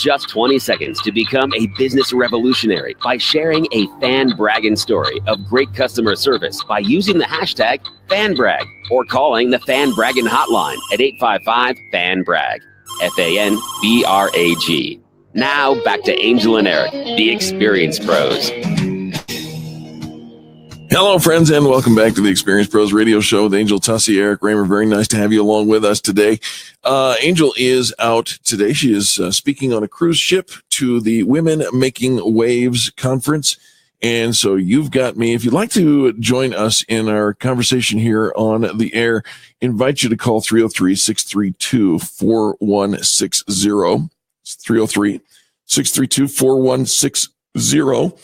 just 20 seconds to become a business revolutionary by sharing a fan bragging story of great customer service by using the hashtag FanBrag or calling the Fan Bragging hotline at 855-FAN-BRAG. FANBRAG. Now back to Angel and Eric, the Experience Pros. Hello, friends, and welcome back to the Experience Pros radio show with Angel Tussey, Eric Raymer. Very nice to have you along with us today. Angel is out today. She is speaking on a cruise ship to the Women Making Waves conference. And so you've got me. If you'd like to join us in our conversation here on the air, invite you to call 303-632-4160. It's 303-632-4160.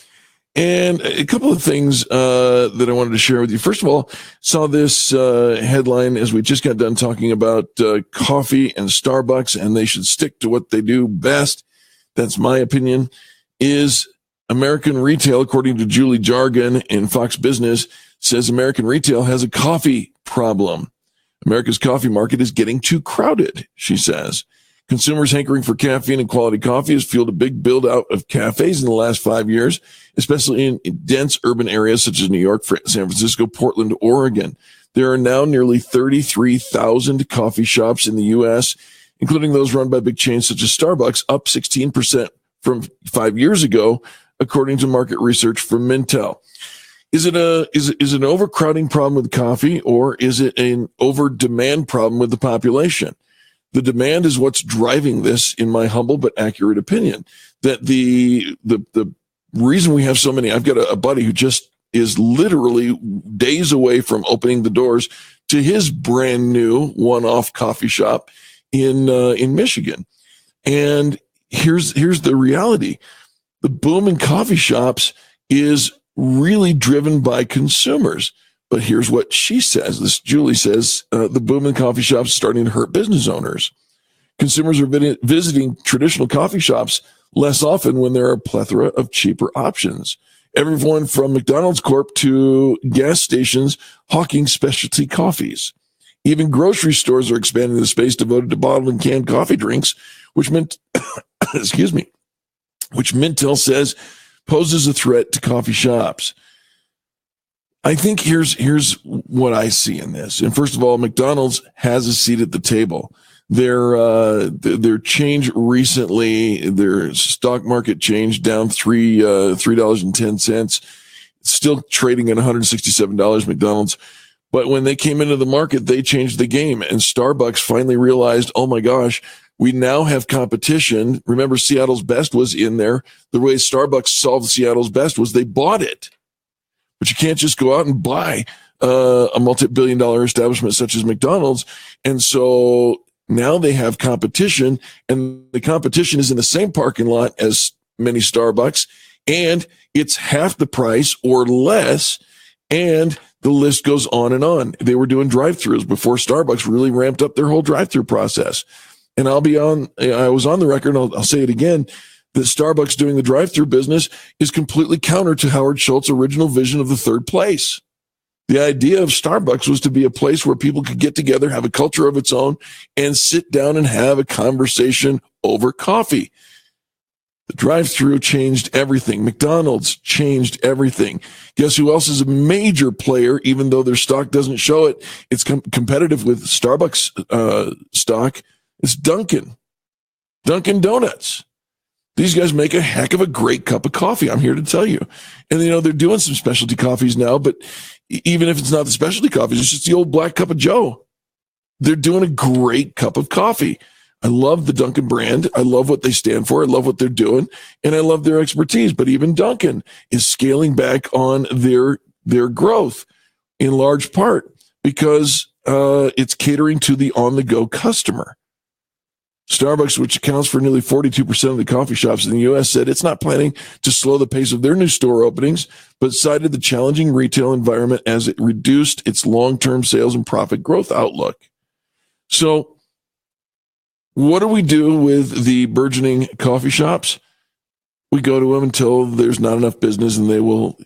And a couple of things that I wanted to share with you. First of all, saw this headline as we just got done talking about coffee and Starbucks, and they should stick to what they do best. That's my opinion. Is American retail, according to Julie Jargon in Fox Business, says American retail has a coffee problem. America's coffee market is getting too crowded, she says. Consumers hankering for caffeine and quality coffee has fueled a big build out of cafes in the last 5 years, especially in dense urban areas such as New York, San Francisco, Portland, Oregon. There are now nearly 33,000 coffee shops in the U.S., including those run by big chains such as Starbucks, up 16% from 5 years ago, according to market research from Mintel. Is it an overcrowding problem with coffee, or is it an over demand problem with the population? The demand is what's driving this, in my humble but accurate opinion. That the reason we have so many, I've got a buddy who just is literally days away from opening the doors to his brand new one-off coffee shop in Michigan. And here's the reality. The boom in coffee shops is really driven by consumers. But here's what she says. This Julie says, the boom in coffee shops is starting to hurt business owners. Consumers are visiting traditional coffee shops less often when there are a plethora of cheaper options. Everyone from McDonald's Corp to gas stations hawking specialty coffees. Even grocery stores are expanding the space devoted to bottled and canned coffee drinks, which Mintel says poses a threat to coffee shops. I think here's what I see in this. And first of all, McDonald's has a seat at the table. Their change recently, their stock market change down $3.10, still trading at $167, McDonald's. But when they came into the market, they changed the game, and Starbucks finally realized, oh my gosh, we now have competition. Remember, Seattle's Best was in there. The way Starbucks solved Seattle's Best was they bought it. But you can't just go out and buy a multi-billion-dollar establishment such as McDonald's. And so now they have competition, and the competition is in the same parking lot as many Starbucks, and it's half the price or less, and the list goes on and on. They were doing drive-thrus before Starbucks really ramped up their whole drive-thru process. And I was on the record, and I'll say it again, that Starbucks doing the drive-thru business is completely counter to Howard Schultz's original vision of the third place. The idea of Starbucks was to be a place where people could get together, have a culture of its own, and sit down and have a conversation over coffee. The drive-thru changed everything. McDonald's changed everything. Guess who else is a major player, even though their stock doesn't show it? It's competitive with Starbucks stock. It's Dunkin' Donuts. These guys make a heck of a great cup of coffee, I'm here to tell you. And, they're doing some specialty coffees now, but even if it's not the specialty coffees, it's just the old black cup of Joe. They're doing a great cup of coffee. I love the Dunkin' brand. I love what they stand for. I love what they're doing, and I love their expertise. But even Dunkin' is scaling back on their growth in large part because it's catering to the on-the-go customer. Starbucks, which accounts for nearly 42% of the coffee shops in the U.S., said it's not planning to slow the pace of their new store openings, but cited the challenging retail environment as it reduced its long-term sales and profit growth outlook. So what do we do with the burgeoning coffee shops? We go to them until there's not enough business, and they will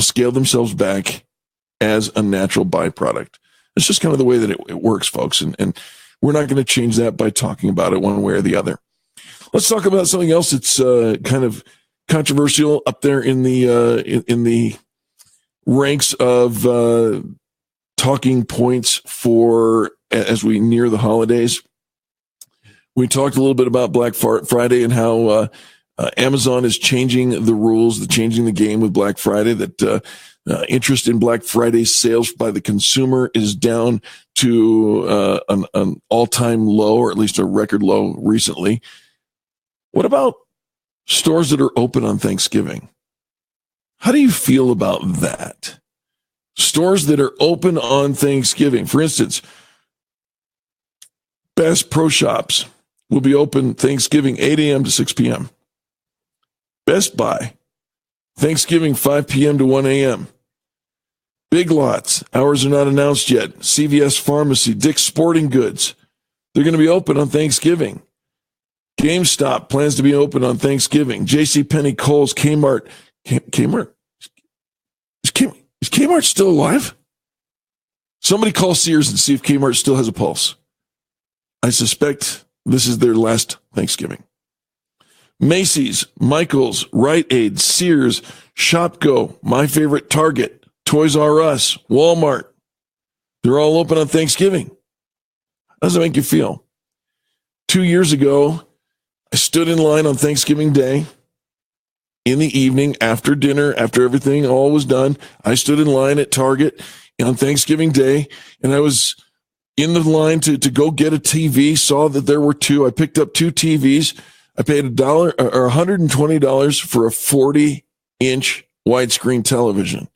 scale themselves back as a natural byproduct. It's just kind of the way that it works, folks. And we're not going to change that by talking about it one way or the other. Let's talk about something else that's kind of controversial up there in the ranks of talking points for as we near the holidays. We talked a little bit about Black Friday and how Amazon is changing the rules, changing the game with Black Friday, that interest in Black Friday sales by the consumer is down to an all-time low, or at least a record low recently. What about stores that are open on Thanksgiving? How do you feel about that? Stores that are open on Thanksgiving. For instance, Bass Pro Shops will be open Thanksgiving 8 a.m. to 6 p.m. Best Buy, Thanksgiving 5 p.m. to 1 a.m. Big Lots, hours are not announced yet. CVS Pharmacy, Dick's Sporting Goods, they're going to be open on Thanksgiving. GameStop plans to be open on Thanksgiving. JCPenney, Kohl's, Kmart. Kmart? Is Kmart still alive? Somebody call Sears and see if Kmart still has a pulse. I suspect this is their last Thanksgiving. Macy's, Michael's, Rite Aid, Sears, ShopGo, my favorite Target, Toys R Us, Walmart. They're all open on Thanksgiving. How does it make you feel? 2 years ago, I stood in line on Thanksgiving Day in the evening after dinner, after everything all was done. I stood in line at Target on Thanksgiving Day, and I was in the line to go get a TV, saw that there were two. I picked up two TVs. I paid $120 for a 40-inch widescreen television.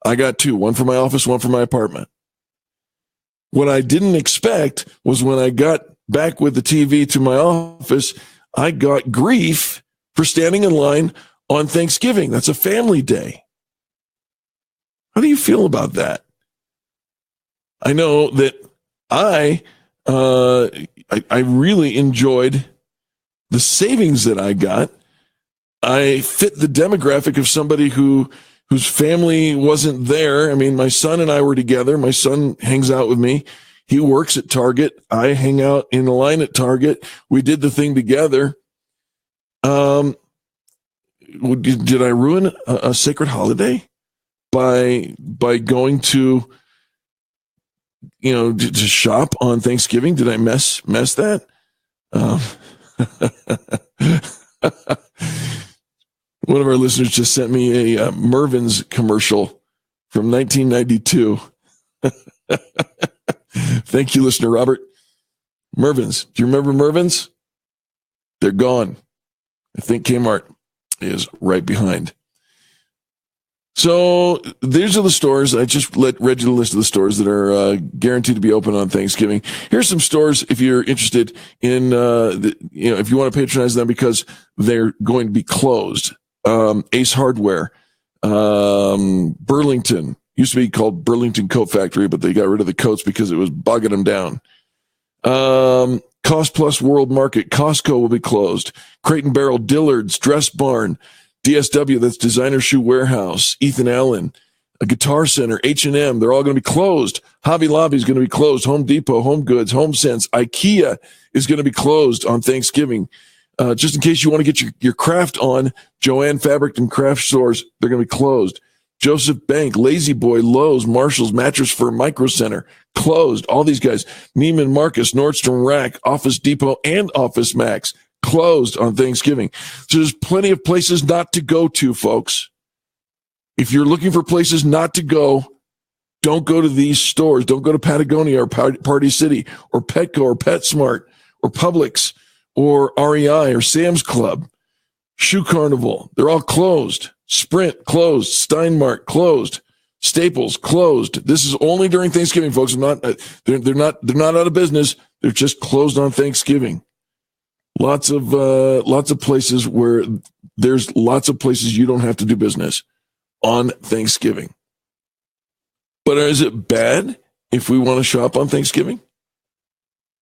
I got two, one for my office, one for my apartment. What I didn't expect was when I got back with the TV to my office, I got grief for standing in line on Thanksgiving. That's a family day. How do you feel about that? I know that I really enjoyed the savings that I got. I fit the demographic of somebody whose family wasn't there. I mean, my son and I were together. My son hangs out with me. He works at Target. I hang out in the line at Target. We did the thing together. Did I ruin a sacred holiday by going to, to shop on Thanksgiving? Did I mess that? One of our listeners just sent me a Mervyn's commercial from 1992. Thank you, listener Robert. Mervyn's. Do you remember Mervyn's? They're gone. I think Kmart is right behind. So these are the stores. I just read you the list of the stores that are guaranteed to be open on Thanksgiving. Here's some stores if you're interested in, if you want to patronize them because they're going to be closed. Ace Hardware, Burlington, used to be called Burlington Coat Factory, but they got rid of the coats because it was bogging them down. Cost Plus World Market, Costco will be closed. Crate and Barrel, Dillard's, Dress Barn, DSW, that's Designer Shoe Warehouse, Ethan Allen, a Guitar Center, H&M, they're all going to be closed. Hobby Lobby is going to be closed. Home Depot, Home Goods, HomeSense, IKEA is going to be closed on Thanksgiving. Just in case you want to get your craft on, Joann Fabric and Craft Stores, they're going to be closed. Joseph Bank, Lazy Boy, Lowe's, Marshall's, Mattress Firm, Micro Center, closed. All these guys, Neiman Marcus, Nordstrom Rack, Office Depot, and Office Max, closed on Thanksgiving. So there's plenty of places not to go to, folks. If you're looking for places not to go, don't go to these stores. Don't go to Patagonia or Party City or Petco or PetSmart or Publix or REI or Sam's Club. Shoe Carnival, they're all closed. Sprint, closed. Steinmart, closed. Staples, closed. This is only during Thanksgiving, folks. They're not out of business. They're just closed on Thanksgiving. Lots of places where there's lots of places you don't have to do business on Thanksgiving. But is it bad if we want to shop on Thanksgiving?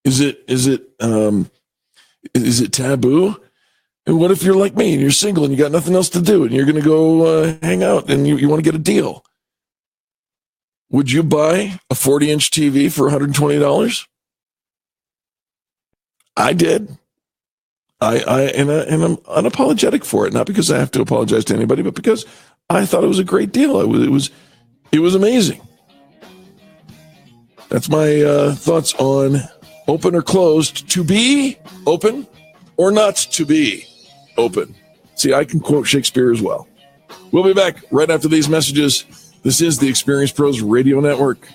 Is it taboo? And what if you're like me and you're single and you got nothing else to do and you're going to go hang out and you want to get a deal? Would you buy a 40-inch TV for $120? I did. And I'm unapologetic for it, not because I have to apologize to anybody, but because I thought it was a great deal. It was amazing. That's my thoughts on open or closed, to be open or not to be open. See, I can quote Shakespeare as well. We'll be back right after these messages. This is the Experience Pros Radio Network.